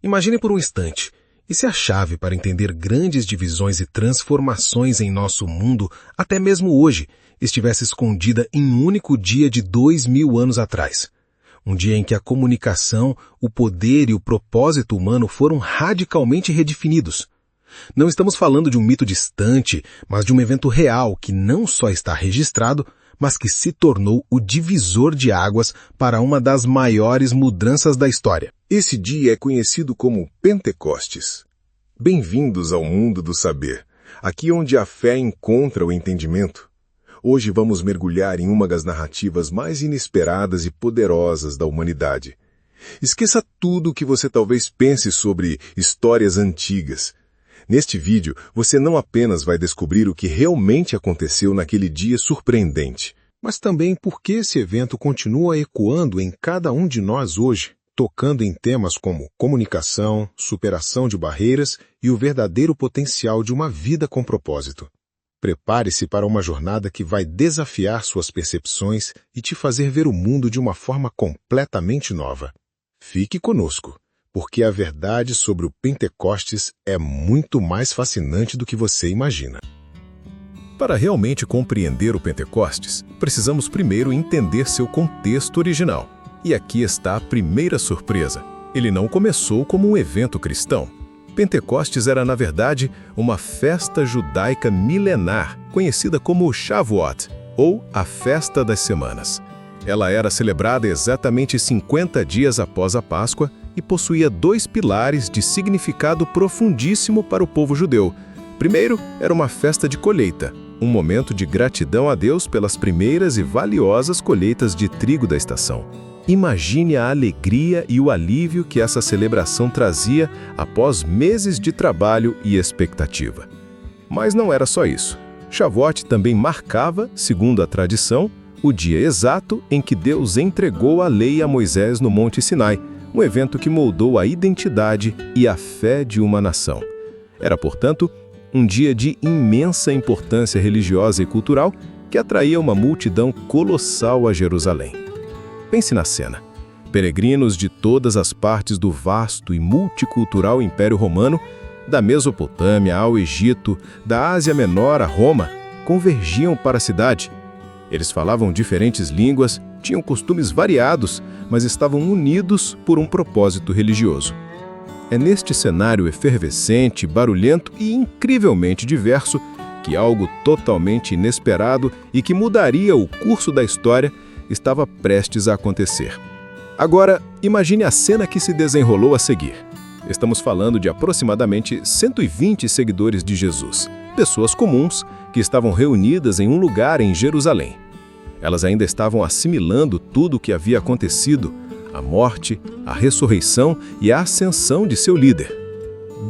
Imagine por um instante, e se a chave para entender grandes divisões e transformações em nosso mundo, até mesmo hoje, estivesse escondida em um único dia de 2000 anos atrás? Um dia em que a comunicação, o poder e o propósito humano foram radicalmente redefinidos. Não estamos falando de um mito distante, mas de um evento real que não só está registrado, mas que se tornou o divisor de águas para uma das maiores mudanças da história. Esse dia é conhecido como Pentecostes. Bem-vindos ao mundo do saber, aqui onde a fé encontra o entendimento. Hoje vamos mergulhar em uma das narrativas mais inesperadas e poderosas da humanidade. Esqueça tudo o que você talvez pense sobre histórias antigas. Neste vídeo, você não apenas vai descobrir o que realmente aconteceu naquele dia surpreendente, mas também por que esse evento continua ecoando em cada um de nós hoje, tocando em temas como comunicação, superação de barreiras e o verdadeiro potencial de uma vida com propósito. Prepare-se para uma jornada que vai desafiar suas percepções e te fazer ver o mundo de uma forma completamente nova. Fique conosco, porque a verdade sobre o Pentecostes é muito mais fascinante do que você imagina. Para realmente compreender o Pentecostes, precisamos primeiro entender seu contexto original. E aqui está a primeira surpresa. Ele não começou como um evento cristão. Pentecostes era, na verdade, uma festa judaica milenar, conhecida como Shavuot, ou a Festa das Semanas. Ela era celebrada exatamente 50 dias após a Páscoa e possuía dois pilares de significado profundíssimo para o povo judeu. Primeiro, era uma festa de colheita, um momento de gratidão a Deus pelas primeiras e valiosas colheitas de trigo da estação. Imagine a alegria e o alívio que essa celebração trazia após meses de trabalho e expectativa. Mas não era só isso. Shavuot também marcava, segundo a tradição, o dia exato em que Deus entregou a lei a Moisés no Monte Sinai, um evento que moldou a identidade e a fé de uma nação. Era, portanto, um dia de imensa importância religiosa e cultural que atraía uma multidão colossal a Jerusalém. Pense na cena. Peregrinos de todas as partes do vasto e multicultural Império Romano, da Mesopotâmia ao Egito, da Ásia Menor a Roma, convergiam para a cidade. Eles falavam diferentes línguas, tinham costumes variados, mas estavam unidos por um propósito religioso. É neste cenário efervescente, barulhento e incrivelmente diverso que algo totalmente inesperado e que mudaria o curso da história estava prestes a acontecer. Agora, imagine a cena que se desenrolou a seguir. Estamos falando de aproximadamente 120 seguidores de Jesus, pessoas comuns que estavam reunidas em um lugar em Jerusalém. Elas ainda estavam assimilando tudo o que havia acontecido, a morte, a ressurreição e a ascensão de seu líder.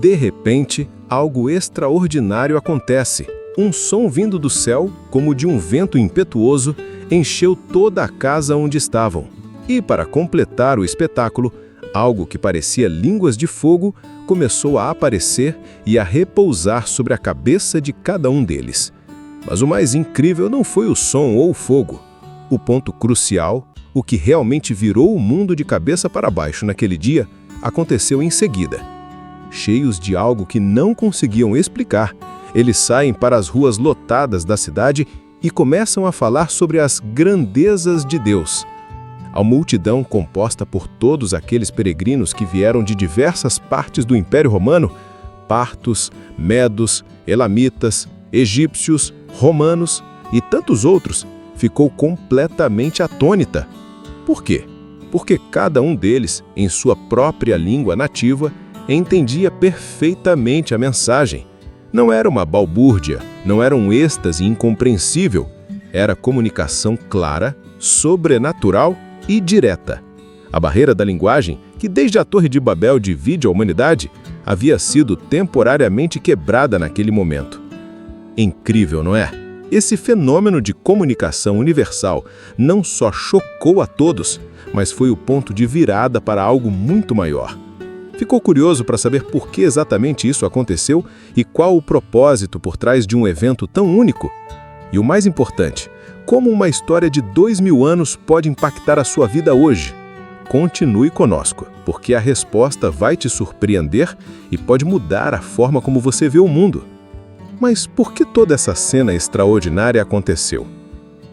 De repente, algo extraordinário acontece. Um som vindo do céu, como de um vento impetuoso, encheu toda a casa onde estavam. E, para completar o espetáculo, algo que parecia línguas de fogo começou a aparecer e a repousar sobre a cabeça de cada um deles. Mas o mais incrível não foi o som ou o fogo. O ponto crucial, o que realmente virou o mundo de cabeça para baixo naquele dia, aconteceu em seguida. Cheios de algo que não conseguiam explicar, eles saem para as ruas lotadas da cidade e começam a falar sobre as grandezas de Deus. A multidão, composta por todos aqueles peregrinos que vieram de diversas partes do Império Romano, partos, medos, elamitas, egípcios, romanos e tantos outros, ficou completamente atônita. Por quê? Porque cada um deles, em sua própria língua nativa, entendia perfeitamente a mensagem. Não era uma balbúrdia, não era um êxtase incompreensível, era comunicação clara, sobrenatural e direta. A barreira da linguagem, que desde a Torre de Babel divide a humanidade, havia sido temporariamente quebrada naquele momento. Incrível, não é? Esse fenômeno de comunicação universal não só chocou a todos, mas foi o ponto de virada para algo muito maior. Ficou curioso para saber por que exatamente isso aconteceu e qual o propósito por trás de um evento tão único? E o mais importante, como uma história de 2000 anos pode impactar a sua vida hoje? continue conosco, porque a resposta vai te surpreender e pode mudar a forma como você vê o mundo. Mas por que toda essa cena extraordinária aconteceu?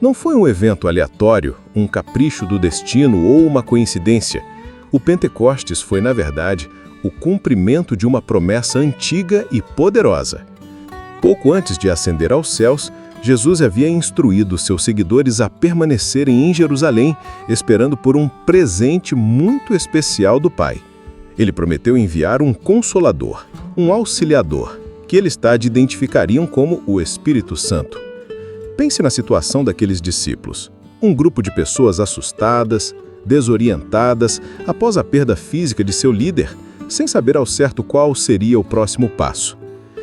Não foi um evento aleatório, um capricho do destino ou uma coincidência. O Pentecostes foi, na verdade, o cumprimento de uma promessa antiga e poderosa. Pouco antes de ascender aos céus, Jesus havia instruído seus seguidores a permanecerem em Jerusalém, esperando por um presente muito especial do Pai. Ele prometeu enviar um Consolador, um Auxiliador, que eles identificariam como o Espírito Santo. Pense na situação daqueles discípulos. Um grupo de pessoas assustadas, desorientadas, após a perda física de seu líder, sem saber ao certo qual seria o próximo passo.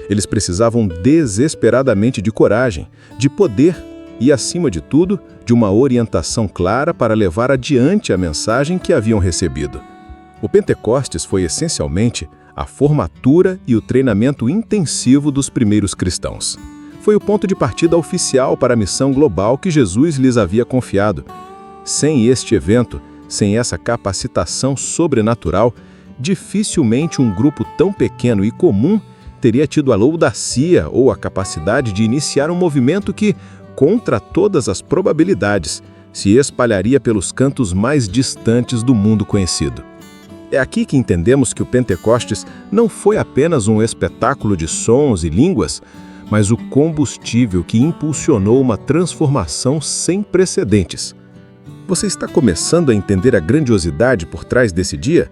Eles precisavam desesperadamente de coragem, de poder e, acima de tudo, de uma orientação clara para levar adiante a mensagem que haviam recebido. O Pentecostes foi essencialmente a formatura e o treinamento intensivo dos primeiros cristãos. Foi o ponto de partida oficial para a missão global que Jesus lhes havia confiado. Sem este evento, sem essa capacitação sobrenatural, dificilmente um grupo tão pequeno e comum teria tido a audácia ou a capacidade de iniciar um movimento que, contra todas as probabilidades, se espalharia pelos cantos mais distantes do mundo conhecido. É aqui que entendemos que o Pentecostes não foi apenas um espetáculo de sons e línguas, mas o combustível que impulsionou uma transformação sem precedentes. Você está começando a entender a grandiosidade por trás desse dia?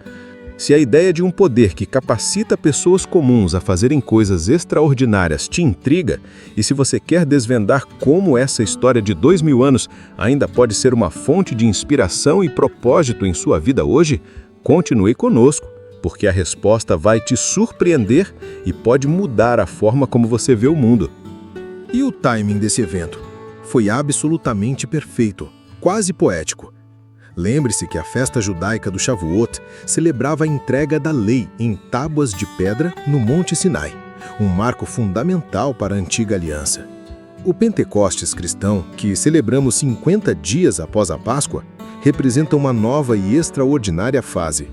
Se a ideia de um poder que capacita pessoas comuns a fazerem coisas extraordinárias te intriga, e se você quer desvendar como essa história de 2000 anos ainda pode ser uma fonte de inspiração e propósito em sua vida hoje, continue conosco, porque a resposta vai te surpreender e pode mudar a forma como você vê o mundo. E o timing desse evento? Foi absolutamente perfeito, quase poético. Lembre-se que a festa judaica do Shavuot celebrava a entrega da lei em tábuas de pedra no Monte Sinai, um marco fundamental para a antiga aliança. O Pentecostes cristão, que celebramos 50 dias após a Páscoa, representa uma nova e extraordinária fase.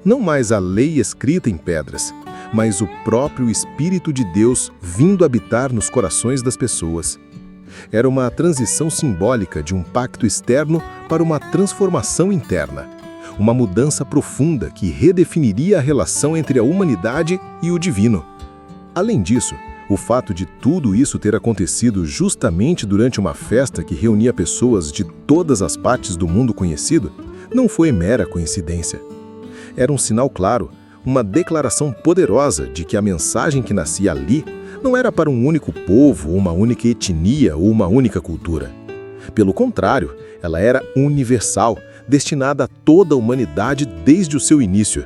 Não mais a lei escrita em pedras, mas o próprio Espírito de Deus vindo habitar nos corações das pessoas. Era uma transição simbólica de um pacto externo para uma transformação interna, uma mudança profunda que redefiniria a relação entre a humanidade e o divino. Além disso, o fato de tudo isso ter acontecido justamente durante uma festa que reunia pessoas de todas as partes do mundo conhecido não foi mera coincidência. Era um sinal claro, uma declaração poderosa de que a mensagem que nascia ali não era para um único povo, uma única etnia ou uma única cultura. Pelo contrário, ela era universal, destinada a toda a humanidade desde o seu início.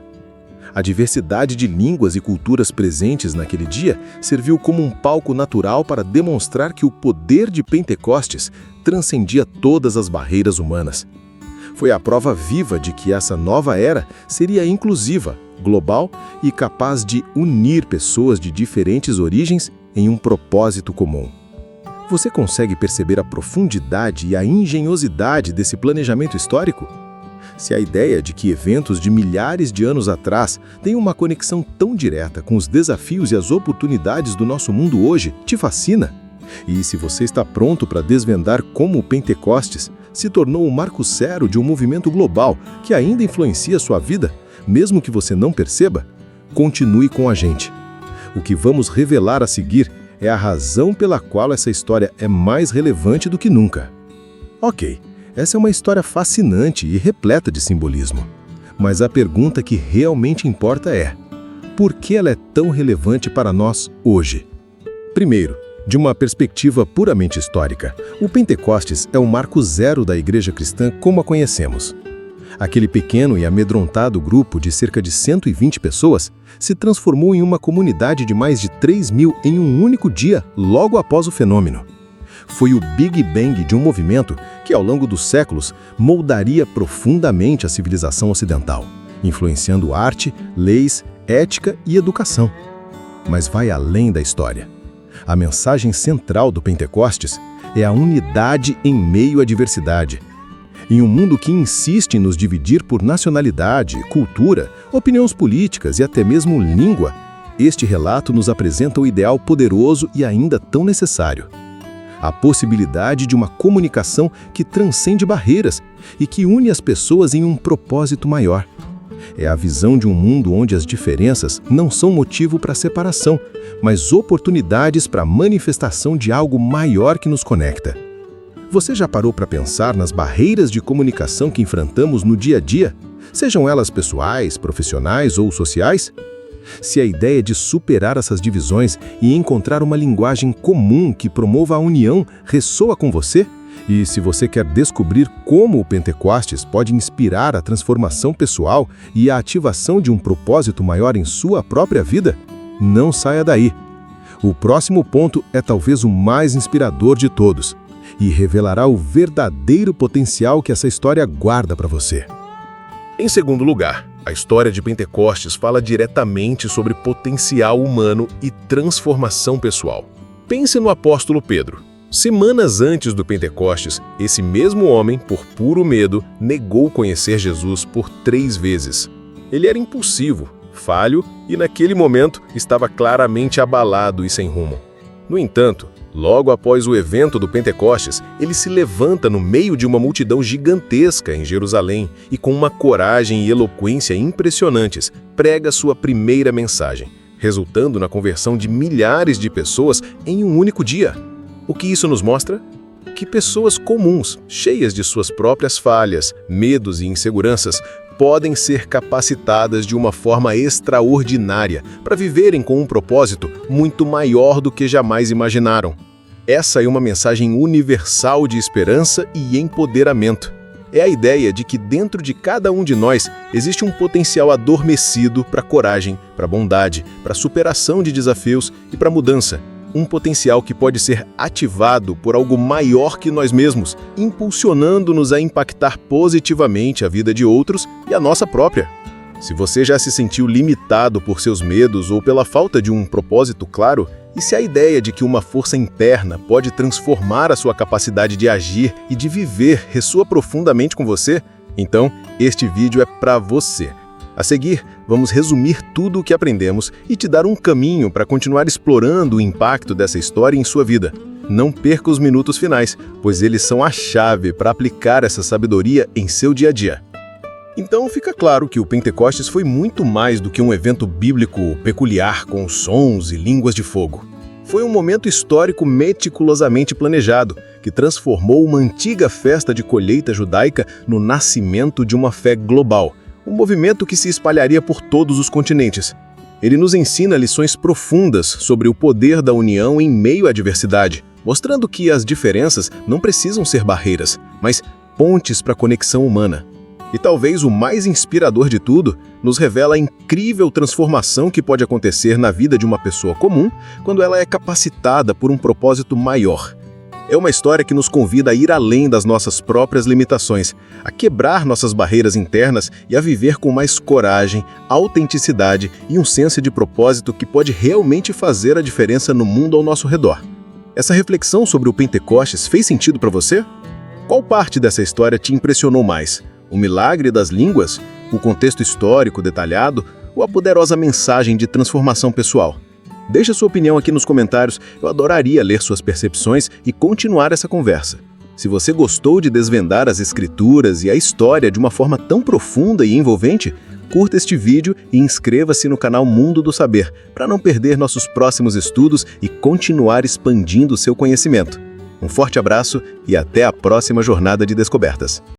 A diversidade de línguas e culturas presentes naquele dia serviu como um palco natural para demonstrar que o poder de Pentecostes transcendia todas as barreiras humanas. Foi a prova viva de que essa nova era seria inclusiva, global e capaz de unir pessoas de diferentes origens em um propósito comum. Você consegue perceber a profundidade e a engenhosidade desse planejamento histórico? Se a ideia de que eventos de milhares de anos atrás têm uma conexão tão direta com os desafios e as oportunidades do nosso mundo hoje te fascina, e se você está pronto para desvendar como o Pentecostes se tornou o marco zero de um movimento global que ainda influencia sua vida, mesmo que você não perceba, continue com a gente. O que vamos revelar a seguir é a razão pela qual essa história é mais relevante do que nunca. Ok, essa é uma história fascinante e repleta de simbolismo. Mas a pergunta que realmente importa é: por que ela é tão relevante para nós hoje? Primeiro, de uma perspectiva puramente histórica, o Pentecostes é o marco zero da igreja cristã como a conhecemos. Aquele pequeno e amedrontado grupo de cerca de 120 pessoas se transformou em uma comunidade de mais de 3.000 em um único dia, logo após o fenômeno. Foi o Big Bang de um movimento que, ao longo dos séculos, moldaria profundamente a civilização ocidental, influenciando arte, leis, ética e educação. Mas vai além da história. A mensagem central do Pentecostes é a unidade em meio à diversidade. Em um mundo que insiste em nos dividir por nacionalidade, cultura, opiniões políticas e até mesmo língua, este relato nos apresenta o ideal poderoso e ainda tão necessário. A possibilidade de uma comunicação que transcende barreiras e que une as pessoas em um propósito maior. É a visão de um mundo onde as diferenças não são motivo para separação, mas oportunidades para a manifestação de algo maior que nos conecta. Você já parou para pensar nas barreiras de comunicação que enfrentamos no dia a dia, sejam elas pessoais, profissionais ou sociais? Se a ideia de superar essas divisões e encontrar uma linguagem comum que promova a união ressoa com você, e se você quer descobrir como o Pentecostes pode inspirar a transformação pessoal e a ativação de um propósito maior em sua própria vida, não saia daí. O próximo ponto é talvez o mais inspirador de todos e revelará o verdadeiro potencial que essa história guarda para você. Em segundo lugar, a história de Pentecostes fala diretamente sobre potencial humano e transformação pessoal. Pense no apóstolo Pedro. Semanas antes do Pentecostes, esse mesmo homem, por puro medo, negou conhecer Jesus por 3 vezes. Ele era impulsivo, falho e, naquele momento, estava claramente abalado e sem rumo. No entanto, logo após o evento do Pentecostes, ele se levanta no meio de uma multidão gigantesca em Jerusalém e, com uma coragem e eloquência impressionantes, prega sua primeira mensagem, resultando na conversão de milhares de pessoas em um único dia. O que isso nos mostra? Que pessoas comuns, cheias de suas próprias falhas, medos e inseguranças, podem ser capacitadas de uma forma extraordinária para viverem com um propósito muito maior do que jamais imaginaram. Essa é uma mensagem universal de esperança e empoderamento. É a ideia de que dentro de cada um de nós existe um potencial adormecido para coragem, para bondade, para superação de desafios e para mudança. Um potencial que pode ser ativado por algo maior que nós mesmos, impulsionando-nos a impactar positivamente a vida de outros e a nossa própria. Se você já se sentiu limitado por seus medos ou pela falta de um propósito claro, e se a ideia de que uma força interna pode transformar a sua capacidade de agir e de viver ressoa profundamente com você, então este vídeo é para você. A seguir, vamos resumir tudo o que aprendemos e te dar um caminho para continuar explorando o impacto dessa história em sua vida. Não perca os minutos finais, pois eles são a chave para aplicar essa sabedoria em seu dia a dia. Então fica claro que o Pentecostes foi muito mais do que um evento bíblico peculiar com sons e línguas de fogo. Foi um momento histórico meticulosamente planejado, que transformou uma antiga festa de colheita judaica no nascimento de uma fé global, um movimento que se espalharia por todos os continentes. Ele nos ensina lições profundas sobre o poder da união em meio à diversidade, mostrando que as diferenças não precisam ser barreiras, mas pontes para a conexão humana. E talvez o mais inspirador de tudo, nos revela a incrível transformação que pode acontecer na vida de uma pessoa comum quando ela é capacitada por um propósito maior. É uma história que nos convida a ir além das nossas próprias limitações, a quebrar nossas barreiras internas e a viver com mais coragem, autenticidade e um senso de propósito que pode realmente fazer a diferença no mundo ao nosso redor. Essa reflexão sobre o Pentecostes fez sentido para você? Qual parte dessa história te impressionou mais? O milagre das línguas? O contexto histórico detalhado? Ou a poderosa mensagem de transformação pessoal? Deixe sua opinião aqui nos comentários, eu adoraria ler suas percepções e continuar essa conversa. Se você gostou de desvendar as escrituras e a história de uma forma tão profunda e envolvente, curta este vídeo e inscreva-se no canal Mundo do Saber, para não perder nossos próximos estudos e continuar expandindo seu conhecimento. Um forte abraço e até a próxima jornada de descobertas.